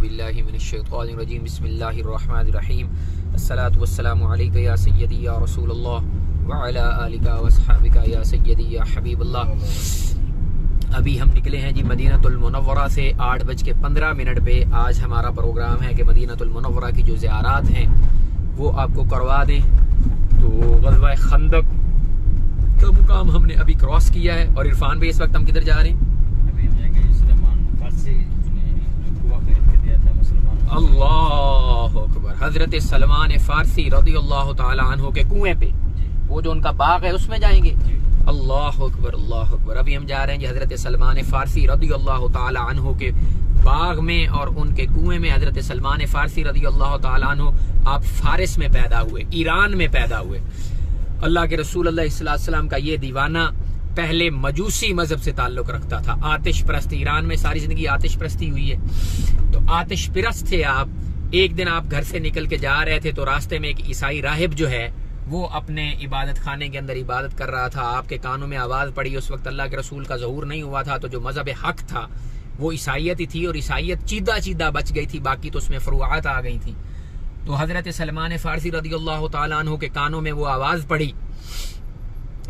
बिल्लाहि मिनश्शैतानिर्रजीम बिस्मिल्लाहिर्रहमानिर्रहीम अस्सलातु वस्सलामु अलैका या सय्यदी या रसूलल्लाह व अला आलिका व अस्हाबिका या सय्यदी या हबीबल्लाह। अभी हम निकले हैं जी मदीनतुल मुनव्वरा से 8:15 पे। आज हमारा प्रोग्राम है कि मदीनतुल मुनव्वरा की जो ज़ियारात हैं वो आपको करवा दें। तो ग़ज़वा खंदक का मुकाम हमने अभी क्रॉस किया है। और इरफान भाई, इस वक्त हम किधर जा रहे हैं? अल्लाह अकबर। हजरत सलमान फारसी रज़ियल्लाहु ताला अन्हु के कुएं पे, वो जो उनका बाग है उसमें जाएंगे। अल्लाह अकबर अल्लाह अकबर। अभी हम जा रहे हैं जी हजरत सलमान फारसी रज़ियल्लाहु ताला अन्हु के बाग में और उनके कुएं में। हजरत सलमान फारसी रज़ियल्लाहु ताला अन्हु आप फारिस में पैदा हुए, ईरान में पैदा हुए। अल्लाह के रसूल सल्लल्लाहु अलैहि वसल्लम का ये दीवाना पहले मजूसी मजहब से ताल्लुक रखता था। आतिश परस्त, ईरान में सारी जिंदगी आतिश परस्ती हुई है, तो आतिश परस्त थे आप। एक दिन आप घर से निकल के जा रहे थे तो रास्ते में एक ईसाई राहिब जो है वो अपने इबादत खाने के अंदर इबादत कर रहा था। आपके कानों में आवाज पड़ी। उस वक्त अल्लाह के रसूल का ज़हूर नहीं हुआ था, तो जो मजहब हक था वो ईसाइयत ही थी, और ईसाइयत चीदा चीदा बच गई थी, बाकी तो उसमें फरूआत आ गई थी। तो हजरत सलमान फारसी रज़ियल्लाहु ताला अन्हु के कानों में वो आवाज पड़ी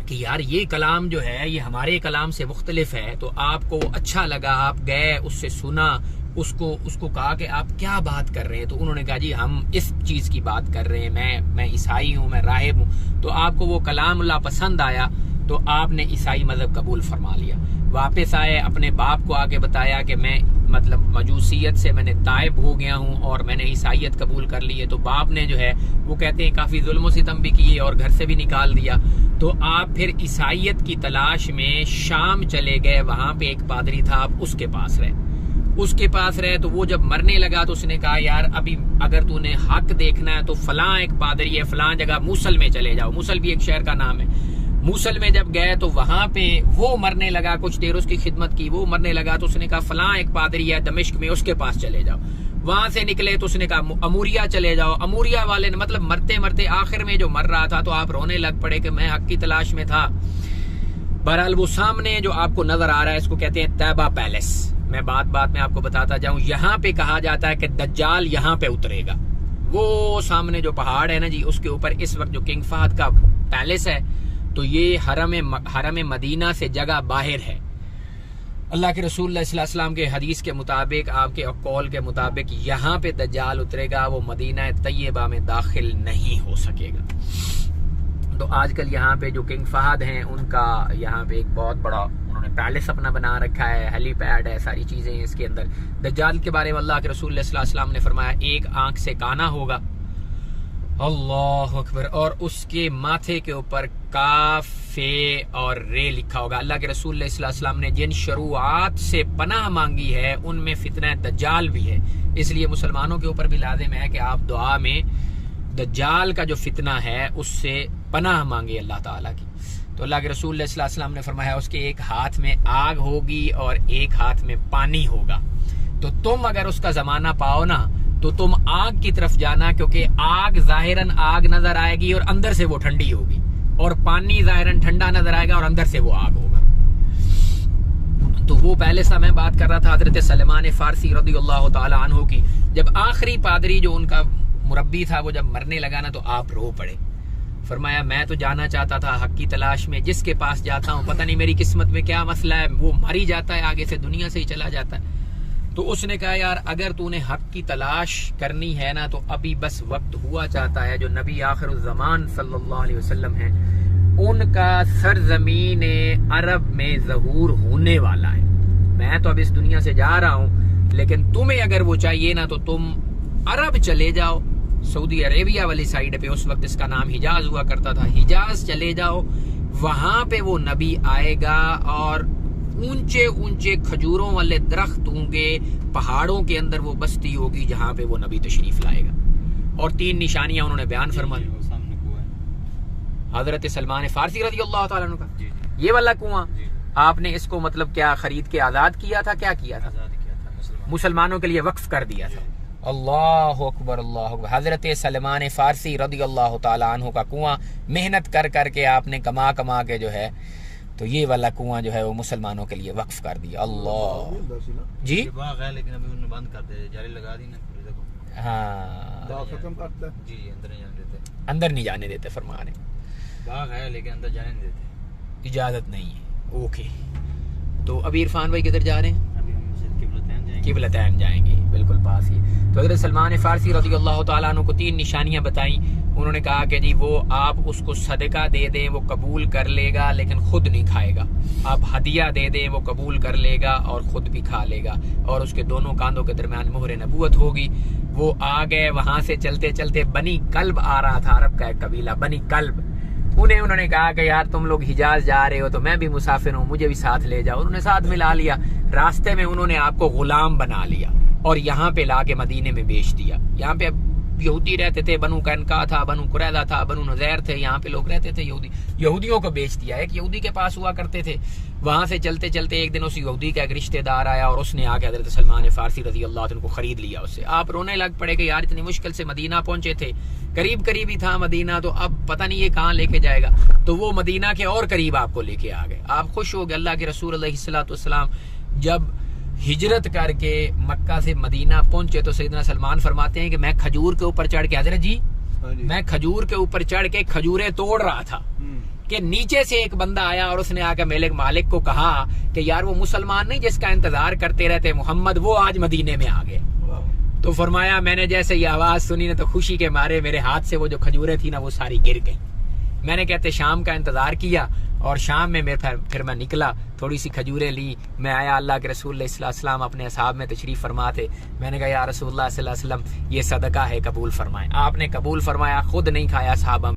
कि यार ये कलाम जो है ये हमारे कलाम से मुख्तलिफ है। तो आपको अच्छा लगा, आप गए, उससे सुना, उसको कहा कि आप क्या बात कर रहे हैं। तो उन्होंने कहा जी हम इस चीज की बात कर रहे हैं, मैं ईसाई हूँ, मैं राहिब हूँ। तो आपको वो कलामुल्लाह पसंद आया तो आपने ईसाई मजहब कबूल फरमा लिया। वापस आए, अपने बाप को आके बताया कि मैं मतलब मजूसियत से मैंने ताइब हो गया हूँ और मैंने ईसाइयत कबूल कर ली है। तो बाप ने जो है वो कहते हैं काफी जुल्म सितम भी किए और घर से भी निकाल दिया। तो आप फिर ईसाइयत की तलाश में शाम चले गए। वहां पे एक पादरी था, आप उसके पास रहे। तो वो जब मरने लगा तो उसने कहा यार अभी अगर तूने हक देखना है तो फलां एक पादरी है फलां जगह मूसल में चले जाओ। मूसल भी एक शहर का नाम है। मूसल में जब गए तो वहां पे वो मरने लगा, कुछ देर उसकी खिदमत की, वो मरने लगा तो उसने कहा फलां एक पादरी है दमिश्क में, उसके पास चले जाओ। वहां से निकले तो उसने कहा अमूरिया चले जाओ। अमूरिया वाले ने मतलब मरते मरते आखिर में जो मर रहा था तो आप रोने लग पड़े कि मैं हक की तलाश में था। बहरहाल वो सामने जो आपको नजर आ रहा है इसको कहते हैं तैबा पैलेस। मैं बात में आपको बताता जाऊं, यहाँ पे कहा जाता है कि दज्जाल यहाँ पे उतरेगा। वो सामने जो पहाड़ है ना जी, उसके ऊपर इस वक्त जो किंग फहद का पैलेस है, तो ये हरम मदीना से जगह बाहर है। अल्लाह के रसूल सल्लल्लाहु अलैहि वसल्लम के हदीस के मुताबिक, आपके कौल के मुताबिक यहाँ पे दज्जाल उतरेगा, वो मदीना तैयबा में दाखिल नहीं हो सकेगा। तो आजकल यहाँ पे जो किंग फहद हैं उनका यहाँ पे एक बहुत बड़ा उन्होंने पैलेस अपना बना रखा है, हेलीपैड है, सारी चीजें हैं इसके अंदर। दज्जाल के बारे में अल्लाह के रसूल सल्लल्लाहु अलैहि वसल्लम ने फरमाया एक आंख से काना होगा, अल्लाह अकबर, और उसके माथे के ऊपर काफ फे और रे लिखा होगा। अल्लाह के रसूल सल्लल्लाहु अलैहि वसल्लम ने जिन शुरुआत से पनाह मांगी है उनमें फितना दज्जाल भी है। इसलिए मुसलमानों के ऊपर भी लाजिम है कि आप दुआ में दज्जाल का जो फितना है उससे पनाह मांगे अल्लाह ताला की। तो अल्लाह के रसूल सल्लल्लाहु अलैहि वसल्लम ने फरमाया उसके एक हाथ में आग होगी और एक हाथ में पानी होगा। तो तुम अगर उसका जमाना पाओ ना तो तुम आग की तरफ जाना, क्योंकि आग जाहिरन आग नजर आएगी और अंदर से वो ठंडी होगी, और पानी जाहिरन ठंडा नजर आएगा और अंदर से वो आग होगा। तो वो पहले सा मैं बात कर रहा था हजरत सलमान फारसी रज़ियल्लाहु ताला अन्हु की। जब आखिरी पादरी जो उनका मुरब्बी था वो जब मरने लगा ना तो आप रो पड़े। फरमाया मैं तो जाना चाहता था हक की तलाश में, जिसके पास जाता हूँ पता नहीं मेरी किस्मत में क्या मसला है, वो मर ही जाता है, आगे से दुनिया से ही चला जाता है। तो उसने कहा यार अगर तूने हक की तलाश करनी है ना तो अभी बस वक्त हुआ चाहता है। जो नबी आखिरुज़्ज़मान सल्लल्लाहु अलैहि वसल्लम है उनका सरजमीन अरब में ज़हूर होने वाला है। मैं तो अब इस दुनिया से जा रहा हूँ, लेकिन तुम्हें अगर वो चाहिए ना तो तुम अरब चले जाओ, सऊदी अरेबिया वाली साइड पे, उस वक्त इसका नाम हिजाज हुआ करता था, हिजाज चले जाओ। वहां पे वो नबी आएगा और ऊंचे ऊंचे खजूरों वाले दरख्त होंगे, पहाड़ों के अंदर वो बस्ती होगी जहां पे वो नबी तशरीफ लाएगा। और 3 निशानियां उन्होंने बयान फरमाई। हजरत सलमान फारसी रज़ियल्लाहु ताला अन्हु का ये वाला कुआं, आपने इसको मतलब क्या खरीद के आजाद किया था, क्या किया था? मुसलमानों के लिए वक्फ कर दिया था। अल्लाह अकबर अल्लाह अकबर। हजरत सलमान फारसी रज़ियल्लाहु ताला अन्हु का कुआं मेहनत कर करके आपने कमा के जो है तो ये वाला कुआं जो है वो मुसलमानों के लिए वक्फ कर दिया। अल्लाह जी, बाग है लेकिन अभी उन्होंने बंद कर दिया, जाली लगा दी ना पूरी। देखो हाँ खत्म करता है जी, अंदर नहीं जाने देते, अंदर नहीं जाने देते फरमा रहे, बाग है लेकिन अंदर जाने नहीं देते, इजाजत नहीं है। ओके, तो अभी इरफान भाई किधर जा रहे हैं? अभी हम मस्जिद किबलतैन जाएंगे, बिल्कुल पास ही। तो हज़रत सलमान फारसी रज़ी अल्लाह तआला अन्हु को 3 निशानियां बताई। उन्होंने कहा कि जी वो आप उसको सदका दे दें वो कबूल कर लेगा लेकिन खुद नहीं खाएगा, आप हदिया दे दें वो कबूल कर लेगा और खुद भी खा लेगा, और उसके दोनों कांधों के दरमियान मोहर नबूवत होगी। वो आ गए, वहां से चलते चलते बनी कल्ब आ रहा था, अरब का एक कबीला बनी कल्ब। उन्होंने कहा कि यार तुम लोग हिजाज जा रहे हो तो मैं भी मुसाफिर हूँ, मुझे भी साथ ले जाओ। उन्होंने साथ मिला लिया। रास्ते में उन्होंने आपको गुलाम बना लिया और यहाँ पे लाके मदीने में बेच दिया। यहाँ पे यहूदी रहते थे, बनु कैनका था, बनु कुरैदा था, बनु नज़ैर थे, यहाँ पे लोग रहते थे यहूदियों को बेच दिया। एक यहूदी के पास हुआ करते थे। वहां से चलते चलते एक दिन उस यहूदी का एक रिश्तेदार आया और उसने आके हज़रत सलमान फारसी रज़ी अल्लाह अन्हु को खरीद लिया उससे। आप रोने लग पड़े कि यार इतनी मुश्किल से मदीना पहुंचे थे, करीब करीब ही था मदीना, तो अब पता नहीं ये कहाँ लेके जाएगा। तो वो मदीना के और करीब आपको लेके आ गए। आप खुश हो गए। अल्लाह के रसूल अलैहिस्सलातु वस्सलाम जब हिजरत करके मक्का से मदीना पहुंचे तो सैयदना सलमान फरमाते हैं कि मैं खजूर के ऊपर चढ़ के, हज़रत जी मैं खजूर के ऊपर चढ़ के खजूरें तोड़ रहा था कि नीचे से एक बंदा आया और उसने आकर मेरे मालिक को कहा कि यार वो मुसलमान नहीं जिसका इंतजार करते रहते मोहम्मद, वो आज मदीने में आ गए। तो फरमाया मैंने जैसे ये आवाज सुनी ना तो खुशी के मारे मेरे हाथ से वो जो खजूरें थी ना वो सारी गिर गई। मैंने कहते शाम का इंतजार किया और शाम में फिर मैं निकला, थोड़ी सी खजूरें ली, मैं आया। अल्लाह के रसूल सल्लल्लाहु अपने असहाब में तशरीफ फरमा थे। मैंने कहा या रसूलुल्लाह सल्लल्लाहु अलैहि वसल्लम ये सदका है, कबूल फरमाएं। आपने कबूल फरमाया, खुद नहीं खाया, साहबा